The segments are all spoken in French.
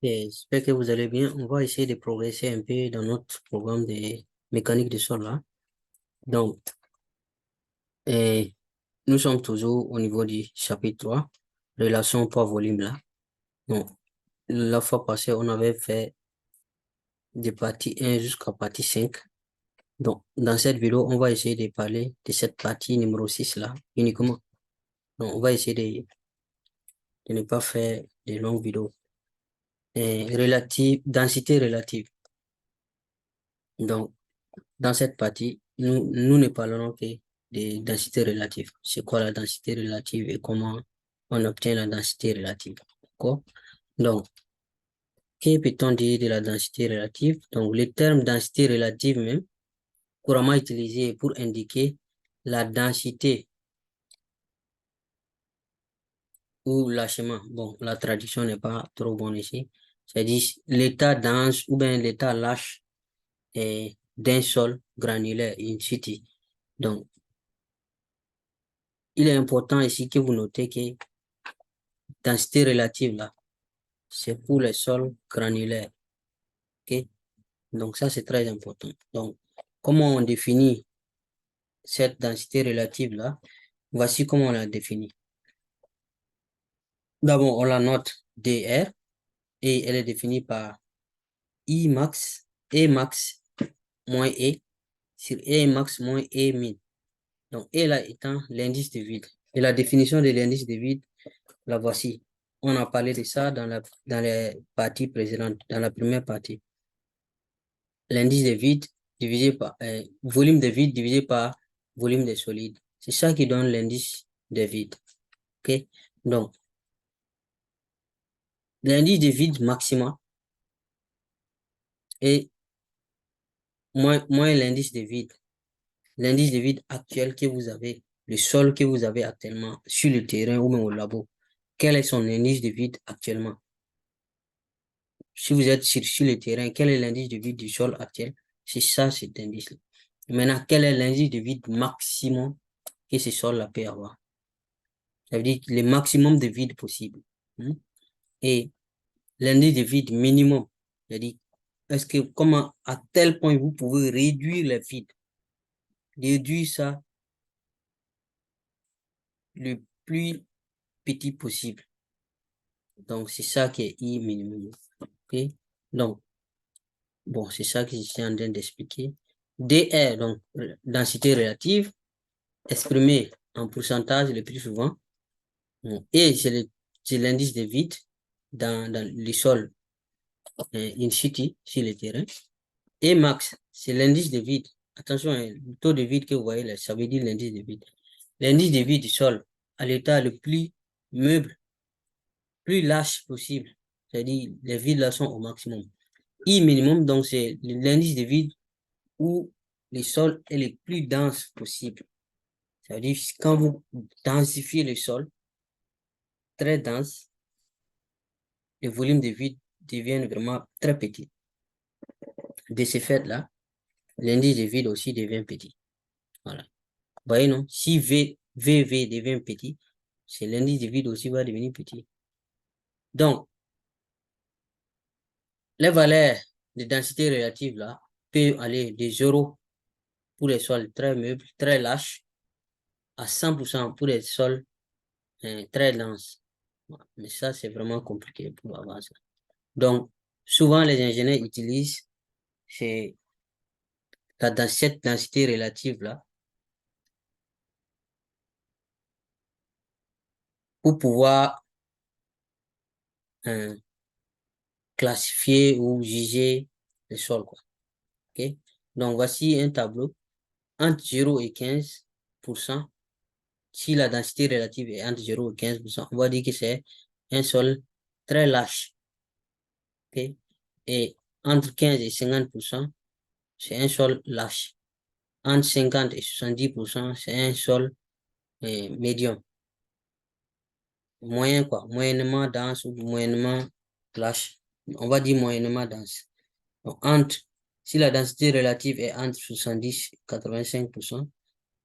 Et j'espère que vous allez bien. On va essayer de progresser un peu dans notre programme de mécanique du sol là. Donc, et nous sommes toujours au niveau du chapitre 3, relation poids-volume là. Donc, la fois passée, on avait fait des parties 1 jusqu'à partie 5. Donc, dans cette vidéo, on va essayer de parler de cette partie numéro 6 là, uniquement. Donc, on va essayer de ne pas faire de longues vidéos. Et densité relative. Donc, dans cette partie, nous ne parlerons que de densité relative. C'est quoi la densité relative et comment on obtient la densité relative. D'accord? Donc, que peut-on dire de la densité relative? Donc, le terme densité relative même, couramment utilisé pour indiquer la densité ou lâchement. Bon, la traduction n'est pas trop bonne ici. C'est-à-dire l'état dense ou bien l'état lâche d'un sol granulaire in situ. Donc, il est important ici que vous notez que densité relative là, c'est pour les sols granulaires. OK? Donc, ça, c'est très important. Donc, comment on définit cette densité relative là? Voici comment on la définit. D'abord, on la note dr et elle est définie par I max, E max moins E sur E max moins E min. Donc, E là étant l'indice de vide. Et la définition de l'indice de vide, la voici. On a parlé de ça dans les parties précédentes, dans la première partie. L'indice de vide divisé par volume de vide divisé par volume de solide. C'est ça qui donne l'indice de vide. OK? Donc, l'indice de vide maximum est moins l'indice de vide. L'indice de vide actuel que vous avez, le sol que vous avez actuellement sur le terrain ou même au labo. Quel est son indice de vide actuellement? Si vous êtes sur le terrain, quel est l'indice de vide du sol actuel? C'est ça, cet indice-là. Maintenant, quel est l'indice de vide maximum que ce sol-là peut avoir? Ça veut dire le maximum de vide possible. Et l'indice de vide minimum, c'est-à-dire, est-ce que comment, à tel point vous pouvez réduire le vide, réduire ça le plus petit possible. Donc, c'est ça qui est I minimum. OK? Donc, bon, c'est ça que je suis en train d'expliquer. dr, donc, densité relative, exprimée en pourcentage le plus souvent. Et c'est l'indice de vide dans le sol in situ, sur le terrain. Et max, c'est l'indice de vide. Attention, le taux de vide que vous voyez là, ça veut dire l'indice de vide. L'indice de vide du sol à l'état le plus meuble, plus lâche possible. C'est-à-dire, les vides là sont au maximum. I minimum, donc c'est l'indice de vide où le sol est le plus dense possible. C'est-à-dire, quand vous densifiez le sol, très dense, le volume de vide devient vraiment très petit. De ce fait-là, l'indice de vide aussi devient petit. Voilà. Vous voyez, non? Si VV devient petit, c'est l'indice de vide aussi va devenir petit. Donc, les valeurs de densité relative là peuvent aller de 0 pour les sols très meubles, très lâches, à 100% pour les sols très denses. Mais ça, c'est vraiment compliqué pour avoir ça. Donc, souvent, les ingénieurs utilisent cette densité relative là pour pouvoir classifier ou juger les sols, quoi. OK? Donc, voici un tableau entre 0 et 15%. Si la densité relative est entre 0 et 15%, on va dire que c'est un sol très lâche. OK? Et entre 15 et 50%, c'est un sol lâche. Entre 50 et 70%, c'est un sol médium. Moyen, quoi. Moyennement dense ou moyennement lâche. On va dire moyennement dense. Donc, si la densité relative est entre 70 et 85%,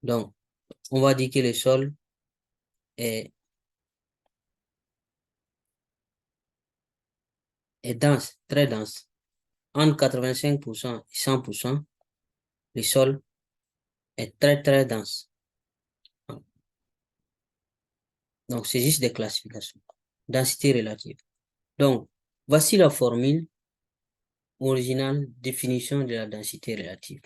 donc, on va dire que le sol est est dense, très dense. Entre 85% et 100%, le sol est très, très dense. Donc, c'est juste des classifications. Densité relative. Donc, voici la formule originale définition de la densité relative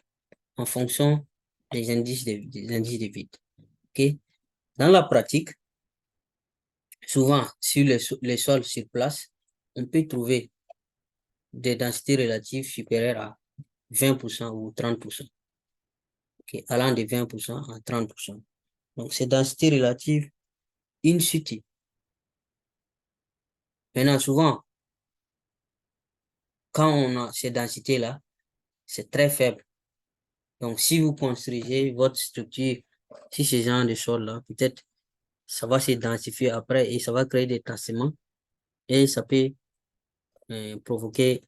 en fonction des indices de vide. OK? Dans la pratique, souvent, sur les sols sur place, on peut trouver des densités relatives supérieures à 20% ou 30%. Okay? Allant de 20% à 30%. Donc, ces densités relatives in situ. Maintenant, souvent, quand on a ces densités-là, c'est très faible. Donc, si vous construisez votre structure, si ce genre de sol-là, peut-être ça va se densifier après et ça va créer des tassements et ça peut provoquer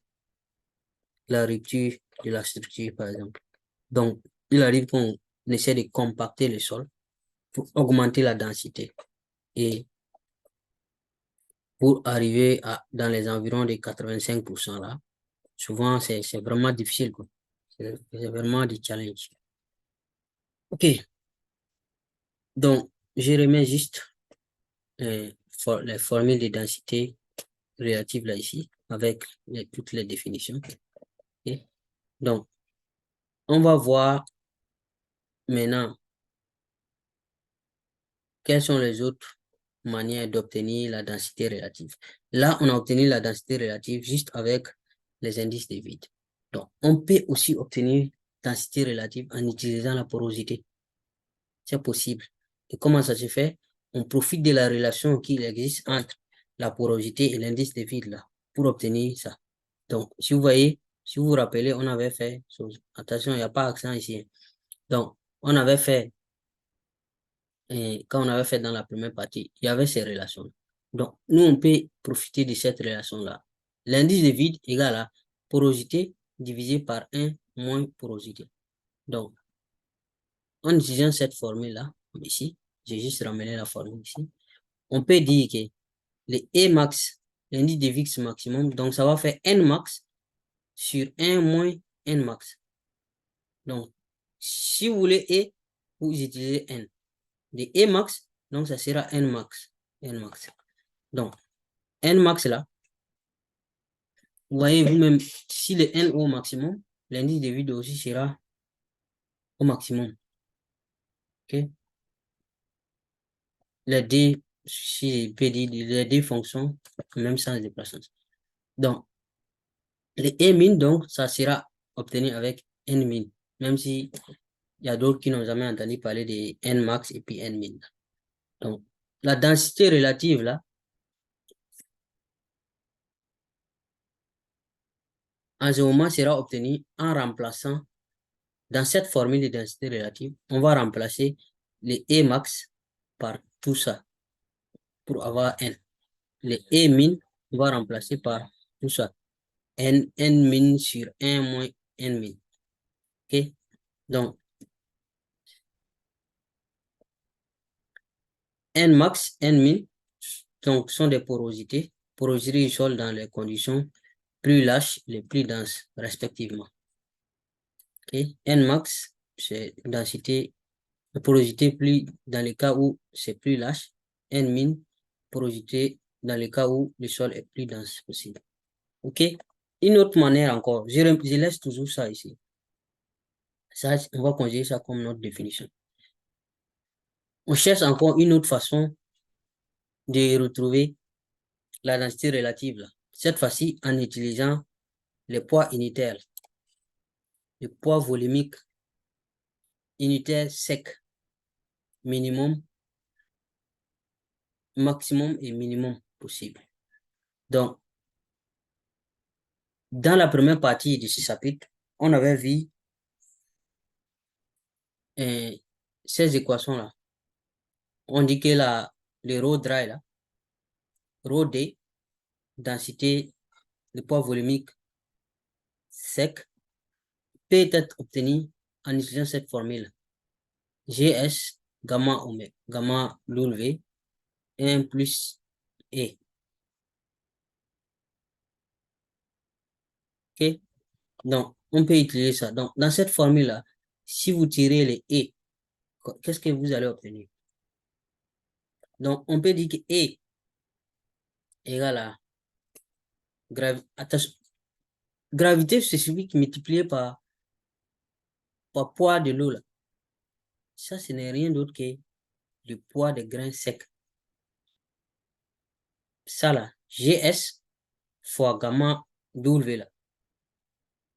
la rupture de la structure, par exemple. Donc, il arrive qu'on essaie de compacter le sol pour augmenter la densité et pour arriver dans les environs de 85% là, souvent c'est vraiment difficile, quoi. C'est vraiment des challenges. OK. Donc, je remets juste les formules de densité relative là ici, avec toutes les définitions. Okay. Donc, on va voir maintenant quelles sont les autres manières d'obtenir la densité relative. Là, on a obtenu la densité relative juste avec les indices de vide. Donc, on peut aussi obtenir densité relative en utilisant la porosité. C'est possible. Et comment ça se fait? On profite de la relation qui existe entre la porosité et l'indice de vide là pour obtenir ça. Donc, si vous voyez, si vous vous rappelez, on avait fait, attention, il n'y a pas accent ici. Donc, on avait fait, et quand on avait fait dans la première partie, il y avait ces relations. Donc, nous, on peut profiter de cette relation-là. L'indice de vide égale à porosité divisé par 1 moins porosité. Donc, en utilisant cette formule-là, ici, j'ai juste ramené la formule ici, on peut dire que le E max, l'indice de Vix maximum, donc ça va faire N max sur 1 moins N max. Donc, si vous voulez E, vous utilisez N. De E max, donc ça sera N max. N max. Donc, N max là, vous voyez vous-même, si le N est au maximum, l'indice de vide aussi sera au maximum. OK? Les deux, si je peux dire, les deux fonctions, même sans déplacement. Donc, le E min, donc, ça sera obtenu avec N min, même si il y a d'autres qui n'ont jamais entendu parler de N max et puis N min. Donc, la densité relative, là, en ce moment, sera obtenue en remplaçant, dans cette formule de densité relative, on va remplacer le E max par tout ça pour avoir N. Le E min, on va remplacer par tout ça. N min sur 1 moins N min. OK? Donc, N max, N min, donc, sont des porosités. Porosité du sol dans les conditions plus lâches, les plus denses, respectivement. Okay? N max, c'est densité, porosité plus dans les cas où c'est plus lâche. N min, porosité dans les cas où le sol est plus dense possible. OK? Une autre manière encore, je laisse toujours ça ici. Ça, on va considérer ça comme notre définition. On cherche encore une autre façon de retrouver la densité relative, là. Cette fois-ci, en utilisant les poids unitaires, le poids volumique unitaire sec, minimum, maximum et minimum possible. Donc, dans la première partie de ce chapitre, on avait vu ces équations-là. On dit que le rho dry, là, rho D, densité, le poids volumique sec, peut être obtenu en utilisant cette formule. GS, gamma oméga, gamma W, 1 plus E. OK? Donc, on peut utiliser ça. Donc, dans cette formule-là, si vous tirez les E, qu'est-ce que vous allez obtenir? Donc, on peut dire que E égale à gravité spécifique multipliée par poids de l'eau, là. Ça, ce n'est rien d'autre que le poids des grains secs. Ça, là, GS fois gamma W, là.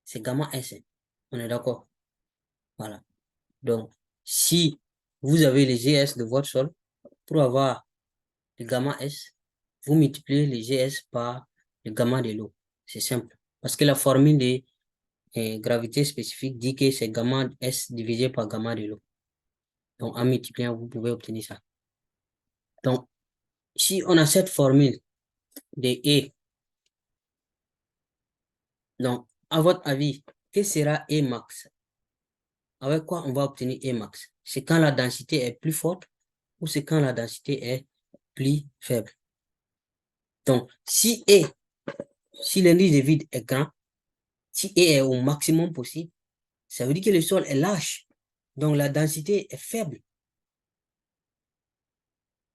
C'est gamma S. Hein. On est d'accord? Voilà. Donc, si vous avez les GS de votre sol, pour avoir le gamma S, vous multipliez les GS par le gamma de l'eau. C'est simple. Parce que la formule de gravité spécifique dit que c'est gamma S divisé par gamma de l'eau. Donc, en multipliant, vous pouvez obtenir ça. Donc, si on a cette formule de E, donc, à votre avis, que sera E max? Avec quoi on va obtenir E max? C'est quand la densité est plus forte ou c'est quand la densité est plus faible? Donc, si l'indice de vide est grand, si E est au maximum possible, ça veut dire que le sol est lâche. Donc, la densité est faible.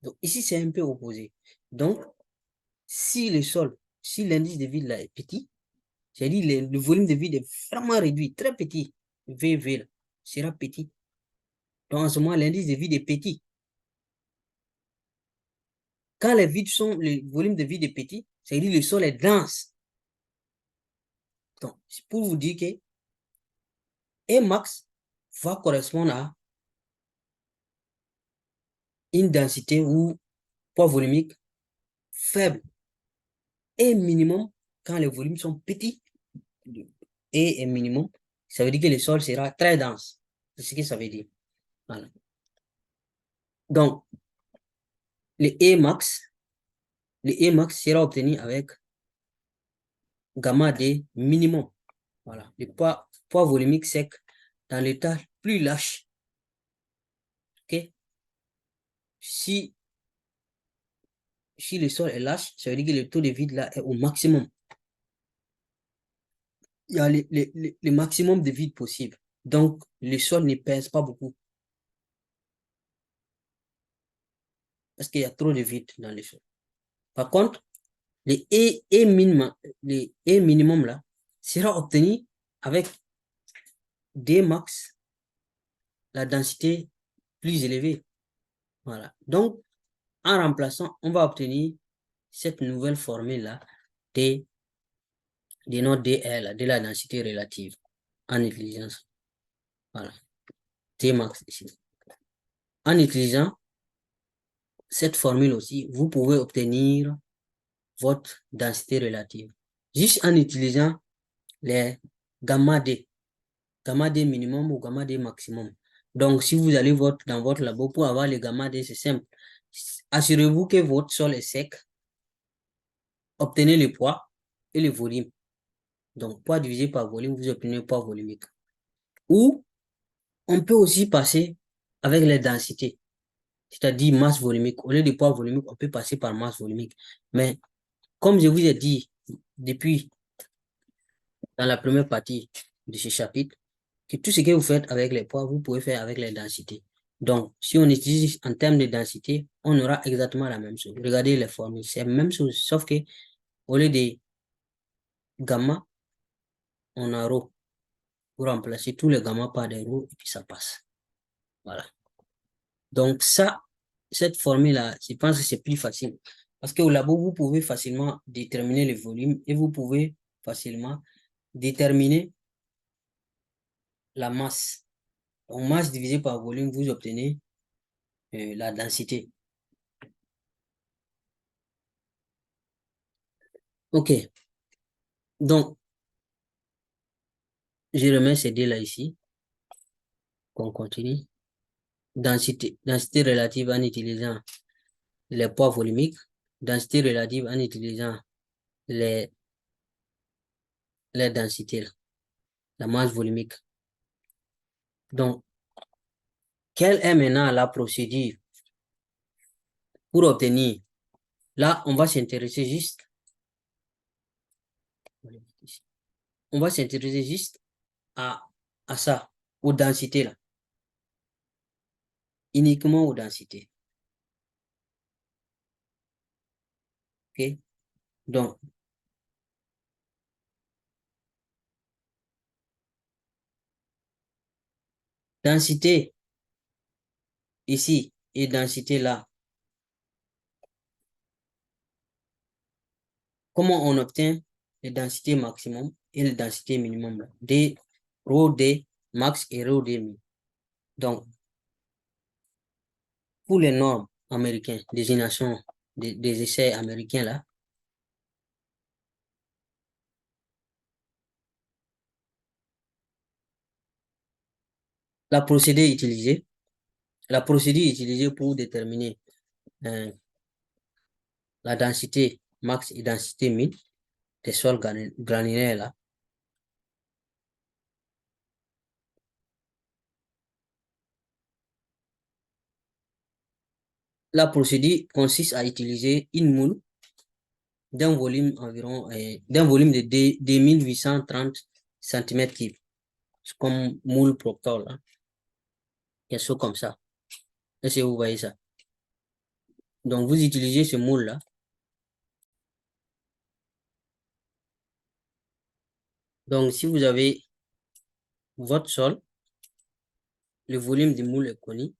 Donc, ici, c'est un peu opposé. Donc, si l'indice de vide là est petit, c'est-à-dire le volume de vide est vraiment réduit, très petit, VV là, sera petit. Donc, en ce moment, l'indice de vide est petit. Quand le volume de vide est petit, c'est-à-dire le sol est dense. Donc, c'est pour vous dire que E max va correspondre à une densité ou poids volumique faible. Et minimum, quand les volumes sont petits, et minimum, ça veut dire que le sol sera très dense. C'est ce que ça veut dire. Voilà. Donc, le E max sera obtenu avec gamma D minimum. Voilà. Le poids volumique sec dans l'état plus lâche. OK? Si le sol est lâche, ça veut dire que le taux de vide là est au maximum. Il y a le maximum de vide possible. Donc, le sol ne pèse pas beaucoup. Parce qu'il y a trop de vide dans le sol. Par contre, le E minimum là sera obtenu avec D max, la densité plus élevée. Voilà. Donc, en remplaçant, on va obtenir cette nouvelle formule-là de notre DL, de la densité relative, en utilisant ça. Voilà. D max ici. En utilisant cette formule aussi, vous pouvez obtenir votre densité relative. Juste en utilisant les gamma D minimum ou gamma D maximum. Donc, si vous allez dans votre labo pour avoir le gamma D, c'est simple. Assurez-vous que votre sol est sec. Obtenez le poids et le volume. Donc, poids divisé par volume, vous obtenez le poids volumique. Ou, on peut aussi passer avec les densités, c'est-à-dire masse volumique. Au lieu de poids volumique, on peut passer par masse volumique. Mais, comme je vous ai dit depuis dans la première partie de ce chapitre, que tout ce que vous faites avec les poids, vous pouvez faire avec les densités. Donc, si on utilise en termes de densité, on aura exactement la même chose. Regardez les formules, c'est la même chose, sauf que au lieu de gamma, on a rho. Pour remplacer tous les gamma par des rho et puis ça passe. Voilà. Donc ça, cette formule-là, je pense que c'est plus facile. Parce qu'au labo, vous pouvez facilement déterminer le volume et vous pouvez facilement déterminer la masse. Donc masse divisée par volume, vous obtenez la densité. OK. Donc, je remets ces deux-là ici. On continue. Densité relative en utilisant les poids volumiques. Densité relative en utilisant les, les densités, la masse volumique. Donc, quelle est maintenant la procédure pour obtenir? Là, on va s'intéresser juste on va s'intéresser juste à ça, aux densités là. Uniquement aux densités. OK? Donc, densité ici et densité là. Comment on obtient les densités maximum et les densités minimum là? D, rho D max et rho D min. Donc, pour les normes américaines, désignation des essais américains là, la procédure utilisée pour déterminer la densité max et densité min des sols granulaires là. La procédure consiste à utiliser une moule d'un volume environ, d'un volume de 2830 cm3, comme moule Proctor là, quelque chose comme ça. Est-ce que vous voyez ça? Donc, vous utilisez ce moule là. Donc, si vous avez votre sol, le volume du moule est connu,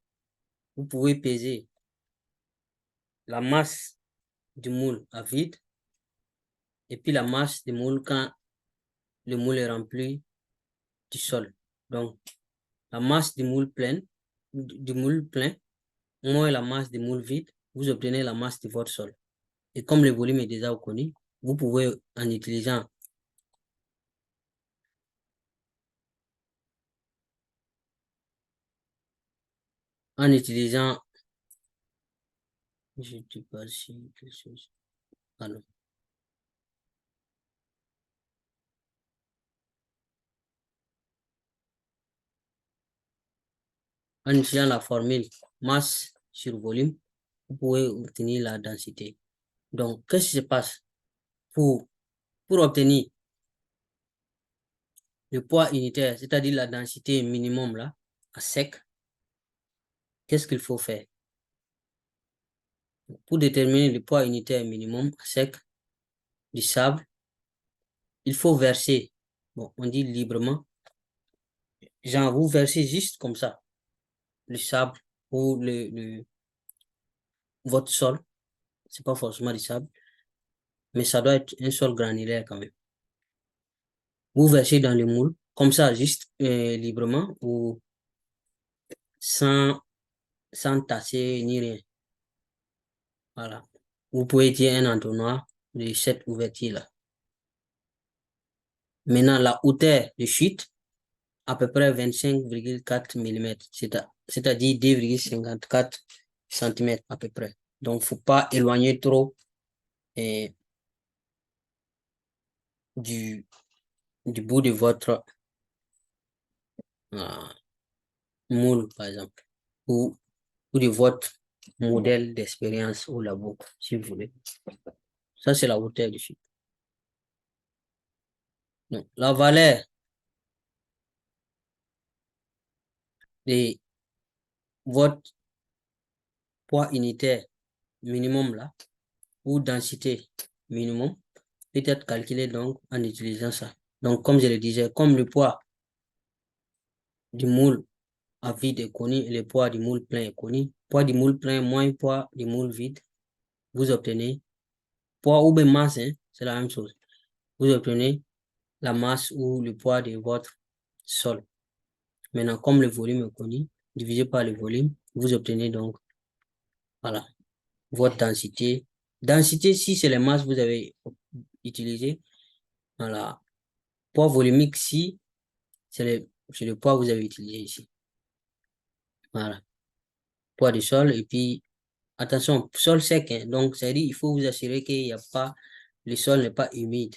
vous pouvez peser la masse du moule à vide et puis la masse du moule quand le moule est rempli du sol. Donc, la masse du moule plein, moins la masse du moule vide, vous obtenez la masse de votre sol. Et comme le volume est déjà connu, vous pouvez, en utilisant je ne sais pas si quelque chose, pardon. En utilisant la formule masse sur volume, vous pouvez obtenir la densité. Donc, qu'est-ce qui se passe pour obtenir le poids unitaire, c'est-à-dire la densité minimum là, à sec? Qu'est-ce qu'il faut faire? Pour déterminer le poids unitaire minimum à sec du sable, il faut verser, bon, on dit librement, genre vous versez juste comme ça, le sable ou votre sol, c'est pas forcément du sable, mais ça doit être un sol granulaire quand même. Vous versez dans le moule, comme ça, juste librement ou sans, sans tasser ni rien. Voilà. Vous pouvez dire un entonnoir de cette ouverture-là. Maintenant, la hauteur de chute, à peu près 25,4 mm, c'est-à-dire 2,54 cm à peu près. Donc, il ne faut pas éloigner trop du, du bout de votre euh, moule, par exemple, ou de votre modèle d'expérience au labo, si vous voulez. Ça, c'est la hauteur du chute. Donc, la valeur de votre poids unitaire minimum là, ou densité minimum, peut être calculée donc en utilisant ça. Donc, comme je le disais, comme le poids du moule à vide est connu et le poids du moule plein est connu, poids du moule plein moins poids du moule vide, vous obtenez poids ou bien masse, hein, c'est la même chose. Vous obtenez la masse ou le poids de votre sol. Maintenant, comme le volume est connu, divisé par le volume, vous obtenez donc, voilà, votre densité. Densité, si c'est les masses que vous avez utilisées, voilà. Poids volumique, si c'est le poids que vous avez utilisé ici. Voilà. Poids du sol, et puis, attention, sol sec, hein, donc, ça veut dire il faut vous assurer qu'il n'y a pas, le sol n'est pas humide.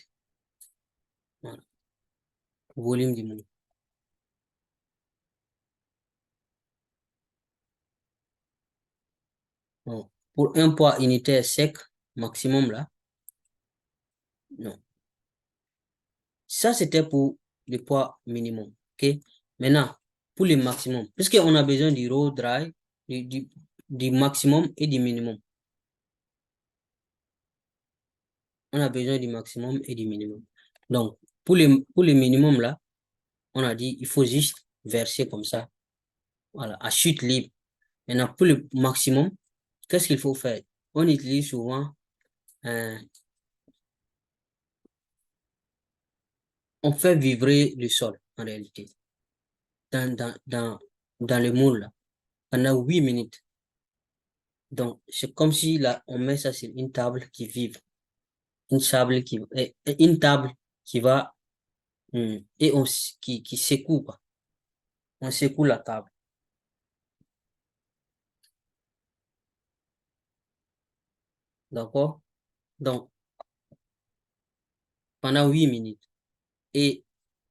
Voilà. Volume du moule. Bon. Pour un poids unitaire sec, maximum là, non. Ça, c'était pour le poids minimum. OK? Maintenant, pour le maximum, puisqu'on a besoin du raw dry, du maximum et du minimum. On a besoin du maximum et du minimum. Donc, pour le minimum, là, on a dit, il faut juste verser comme ça. Voilà, à chute libre. Maintenant, pour le maximum, qu'est-ce qu'il faut faire? On utilise souvent, on fait vibrer le sol, en réalité, dans le moule, là, pendant 8 minutes. Donc, c'est comme si là, on met ça sur une table qui vibre, une table qui va, et qui secoue, quoi. On secoue la table. D'accord? Donc, pendant 8 minutes. Et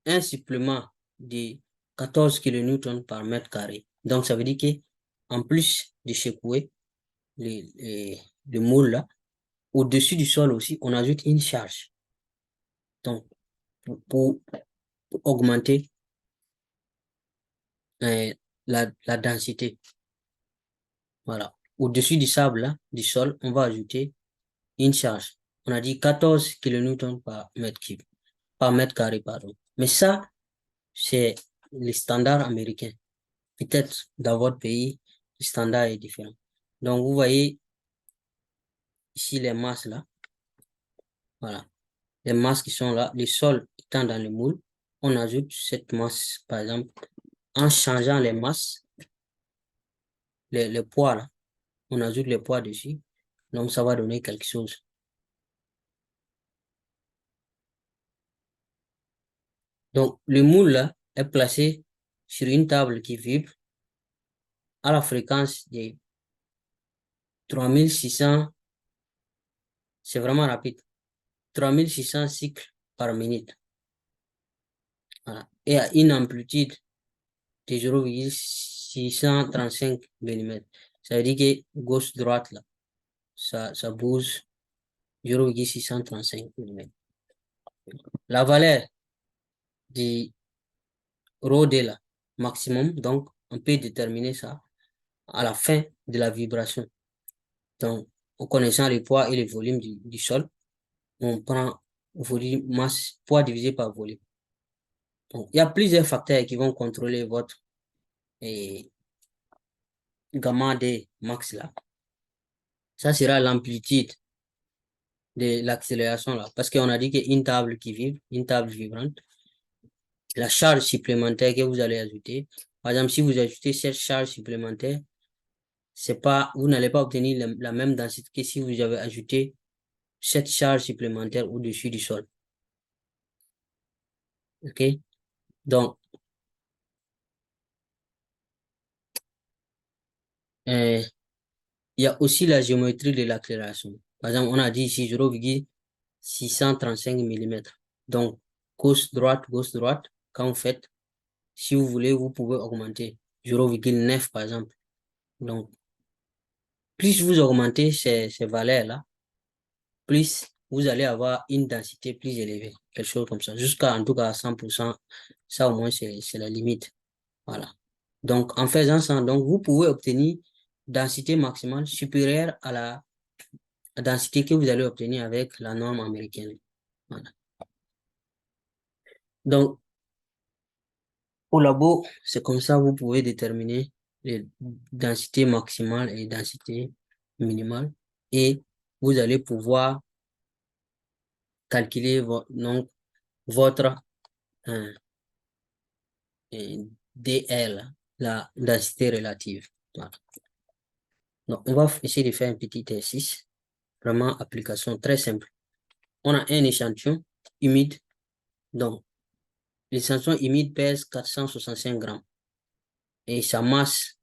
un supplément de 14 kilonewtons par mètre carré. Donc, ça veut dire que en plus de secouer le moule là, au-dessus du sol aussi, on ajoute une charge. Donc, pour augmenter la densité. Voilà. Au-dessus du sable, là, du sol, on va ajouter une charge. On a dit 14 kilonewtons par mètre cube, par mètre carré, pardon. Mais ça, c'est le standard américain. Peut-être dans votre pays, le standard est différent. Donc, vous voyez ici les masses là. Voilà. Les masses qui sont là, le sol étant dans le moule, on ajoute cette masse, par exemple, en changeant les masses, les poids là, on ajoute les poids dessus. Donc, ça va donner quelque chose. Donc, le moule là est placé sur une table qui vibre à la fréquence de 3600, c'est vraiment rapide, 3600 cycles par minute. Voilà. Et à une amplitude de 0,635 mm. Ça veut dire que gauche-droite, là, ça bouge 0,635 mm. La valeur du ρ là, maximum, donc on peut déterminer ça à la fin de la vibration. Donc, en connaissant le poids et le volume du sol, on prend volume, masse, poids divisé par volume. Donc, il y a plusieurs facteurs qui vont contrôler votre gamma D max là. Ça sera l'amplitude de l'accélération là. Parce qu'on a dit qu'une table qui vibre, une table vibrante, la charge supplémentaire que vous allez ajouter, par exemple, si vous ajoutez cette charge supplémentaire, c'est pas, vous n'allez pas obtenir la même densité que si vous avez ajouté cette charge supplémentaire au-dessus du sol. OK? Donc, il y a aussi la géométrie de l'accélération. Par exemple, on a dit ici 0,635 mm. Donc, gauche, droite, quand vous faites, si vous voulez, vous pouvez augmenter 0,9 par exemple. Donc, plus vous augmentez ces valeurs-là, plus vous allez avoir une densité plus élevée, quelque chose comme ça, jusqu'à en tout cas à 100%. Ça, au moins, c'est la limite. Voilà. Donc, en faisant ça, donc, vous pouvez obtenir densité maximale supérieure à la densité que vous allez obtenir avec la norme américaine. Voilà. Donc, au labo, c'est comme ça que vous pouvez déterminer les densités maximales et densités minimales. Et vous allez pouvoir calculer votre euh, DL, la densité relative. Voilà. Donc, on va essayer de faire un petit exercice. Vraiment, application très simple. On a un échantillon humide. Donc, l'échantillon humide pèse 465 grammes. Et sa masse,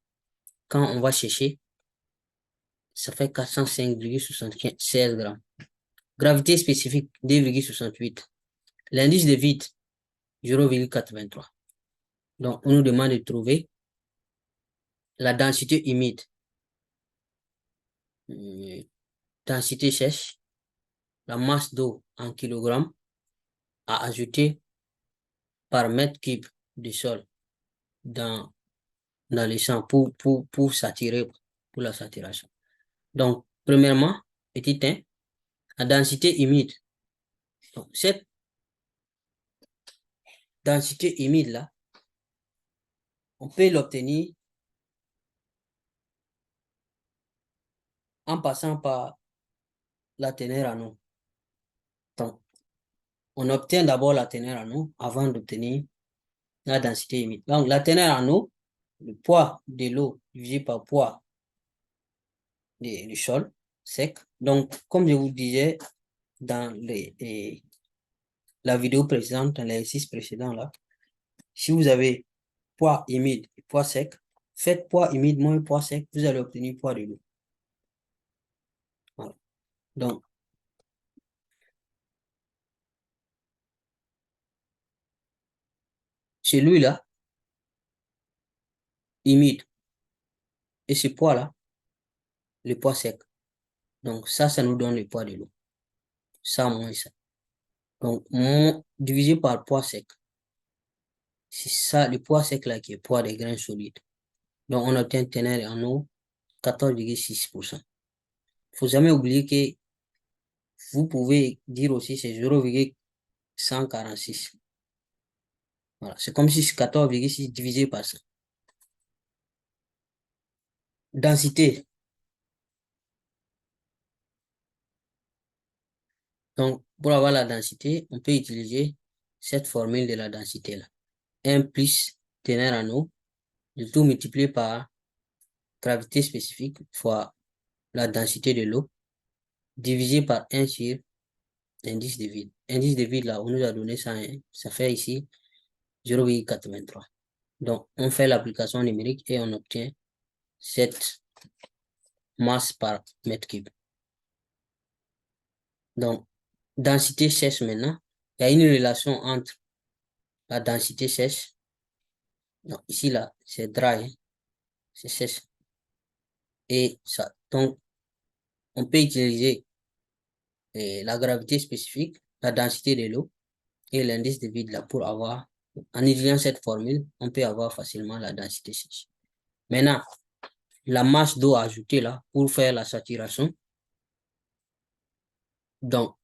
quand on va chercher, ça fait 405,76 grammes. Gravité spécifique, 2,68. L'indice de vide, 0,83. Donc, on nous demande de trouver la densité humide, densité sèche, la masse d'eau en kilogrammes à ajouter par mètre cube de sol dans les champs pour saturer, pour la saturation. Donc, premièrement, petit 1, la densité humide. Donc, cette densité humide là, on peut l'obtenir en passant par la teneur en eau. Donc, on obtient d'abord la teneur en eau avant d'obtenir la densité humide. Donc, la teneur en eau, le poids de l'eau divisé par poids du sol sec. Donc, comme je vous disais dans la vidéo précédente, dans l'exercice précédent là, si vous avez poids humide et poids sec, faites poids humide moins poids sec, vous allez obtenir poids de l'eau. Voilà. Donc, celui-là, humide, et ce poids-là, le poids sec. Donc, ça nous donne le poids de l'eau. Ça moins ça. Donc, divisé par le poids sec. C'est ça, le poids sec là qui est poids des grains solides. Donc, on obtient teneur en eau 14,6%. Il ne faut jamais oublier que vous pouvez dire aussi c'est 0,146. Voilà. C'est comme si c'est 14,6 divisé par ça. Densité. Donc, pour avoir la densité, on peut utiliser cette formule de la densité là. 1 plus teneur en eau, le tout multiplié par gravité spécifique fois la densité de l'eau, divisé par 1 sur l'indice de vide. Indice de vide là, on nous a donné ça, hein, ça fait ici 0,83. Donc, on fait l'application numérique et on obtient cette masse par mètre cube. Donc, densité sèche maintenant, il y a une relation entre la densité sèche, non, ici là, c'est dry, hein, c'est sèche, et ça. Donc, on peut utiliser la gravité spécifique, la densité de l'eau et l'indice de vide là pour avoir, en utilisant cette formule, on peut avoir facilement la densité sèche. Maintenant, la masse d'eau ajoutée là pour faire la saturation. Donc,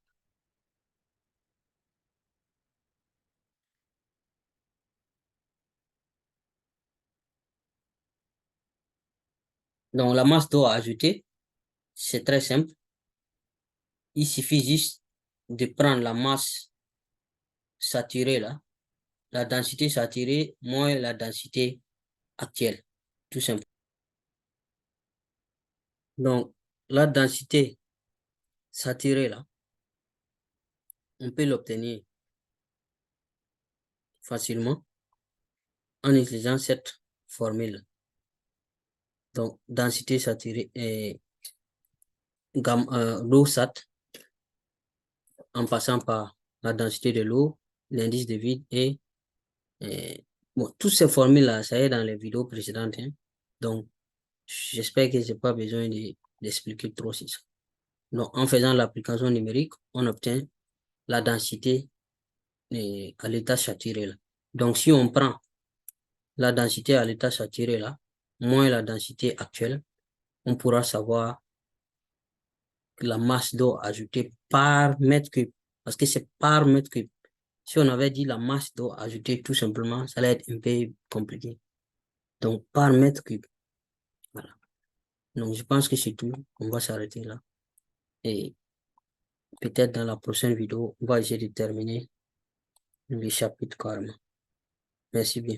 la masse d'eau ajoutée, c'est très simple. Il suffit juste de prendre la masse saturée là, la densité saturée moins la densité actuelle, tout simplement. Donc, la densité saturée là, on peut l'obtenir facilement en utilisant cette formule. Donc, densité saturée et l'eau sat en passant par la densité de l'eau, l'indice de vide et bon, toutes ces formules-là, ça y est dans les vidéos précédentes. Hein. Donc, j'espère que je n'ai pas besoin d'expliquer trop ça. Donc, en faisant l'application numérique, on obtient la densité à l'état saturé là. Donc, si on prend la densité à l'état saturé là, moins la densité actuelle, on pourra savoir la masse d'eau ajoutée par mètre cube, parce que c'est par mètre cube. Si on avait dit la masse d'eau ajoutée tout simplement, ça allait être un peu compliqué. Donc, par mètre cube. Voilà. Donc, je pense que c'est tout. On va s'arrêter là. Et peut-être dans la prochaine vidéo, on va essayer de terminer le chapitre carrément. Merci bien.